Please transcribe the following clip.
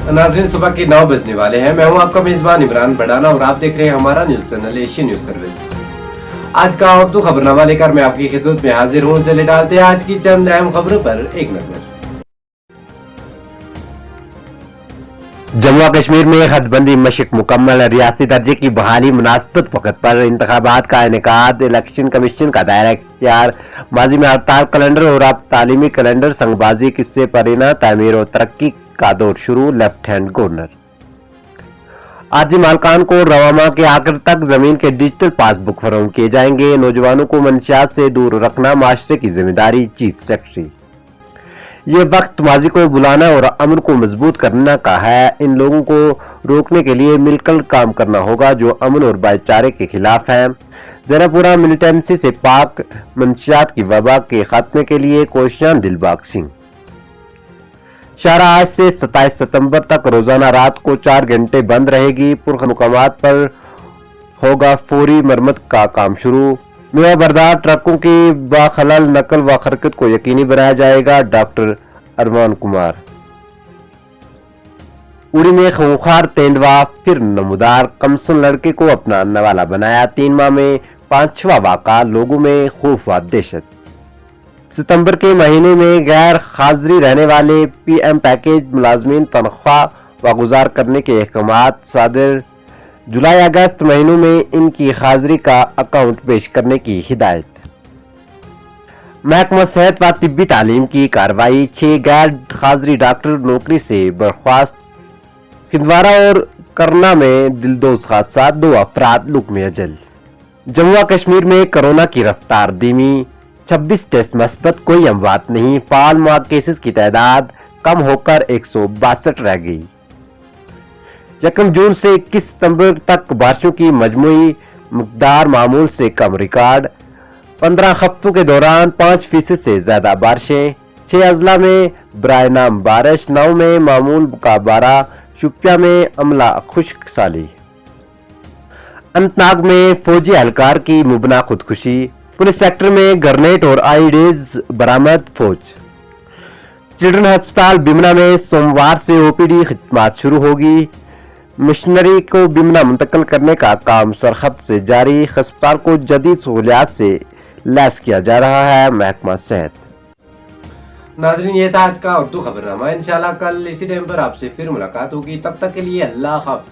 नाज़रीन, सुबह के 9 बजने वाले हैं। मैं हूं आपका मेजबान इमरान बड़ाना और आप देख रहे हैं हमारा news channel Asian news service. आज का उर्दू खबरनामा लेकर मैं आपकी खिदमत में हाजिर हूं। चले डालते हैं आज की चंद अहम खबरों पर एक नजर। जम्मू कश्मीर में हदबंदी मशक मुकम्मल, रियासती दर्जे की बहाली मुनासिब वक्त पर इंतखाबात का इनेकाद, इलेक्शन कमीशन का दायरा इख्तियार, माजी में हड़ताल कैलेंडर और अब तालीमी कैलेंडर संगबाजी, किस्से परीना, तामीर और तरक्की का दौर शुरू, लेफ्टिनेंट गवर्नर। आरजी मालकान को रवामा के आखिर तक जमीन के डिजिटल पासबुक फराहम किए जाएंगे। नौजवानों को मंशियात से दूर रखना माशरे की जिम्मेदारी, चीफ सेक्रेटरी। ये वक्त माजी को बुलाना और अमन को मजबूत करने का है। इन लोगों को रोकने के लिए मिलकर काम करना होगा जो अमन और भाईचारे के खिलाफ हैं। जरापुरा मिलिटेंसी से पाक मंशियात की वबा के खात्मे के लिए कोशियां, दिलबाग सिंह। शाहराह आज से 27 सितंबर तक रोजाना रात को 4 घंटे बंद रहेगी। पुरखा मुकामात पर होगा फौरी मरम्मत का काम शुरू। मेवा बरदार ट्रकों की बाखलल नकल व हरकत को यकीनी बनाया जाएगा, डॉक्टर अरमान कुमार। उड़ी में खूंखार तेंदुआ फिर नमूदार, कमसन लड़के को अपना नवाला बनाया। 3 माह में 5वां वाक़ा, लोगों में खौफ व दहशत। सितंबर के महीने में गैर हाजिरी रहने वाले पीएम पैकेज मुलाजमीन तनख्वाह वागुजार करने के अहकामात सादिर। जुलाई अगस्त महीनों में इनकी हाजिरी का अकाउंट पेश करने की हिदायत। महकमा सेहत व तिब्बी तालीम की कार्रवाई, 6 गैर हाजिरी डॉक्टर नौकरी से बर्खास्त। छिंदवाड़ा और करना में दिलदोज हादसा, 2 अफराद लुकमे अजल। जम्मू कश्मीर में कोरोना की रफ्तार धीमी, 26 टेस्ट मस्बत, कोई अमवात नहीं। फाल माह केसेस की तादाद कम होकर 162 रह गई। 1 जून से 21 सितंबर तक बारिशों की मजमूई मकदार मामूल से कम रिकॉर्ड। 15 हफ्तों के दौरान 5% से ज्यादा बारिशें। 6 अजला में बराए नाम बारिश, 9 में मामूल का 12, शुपिया में अमला खुश्क साली। अनंतनाग में फौजी एहलकार की मुबना खुदकुशी, पुलिस सेक्टर में ग्रेनेड और आईडीज बरामद, फौज। चिल्ड्रन अस्पताल बिमना में सोमवार से ओपीडी खिदमत शुरू होगी। मिशनरी को बिमना मुंतकिल करने का काम सरखत से जारी। अस्पताल को जदीद सहूलियात से लैस किया जा रहा है, महकमा सेहत। नाज़रीन, ये था आज का उर्दू खबरनामा। इंशाल्लाह कल इसी टाइम पर आपसे फिर मुलाकात होगी। तब तक के लिए अल्लाह हाफ़िज़।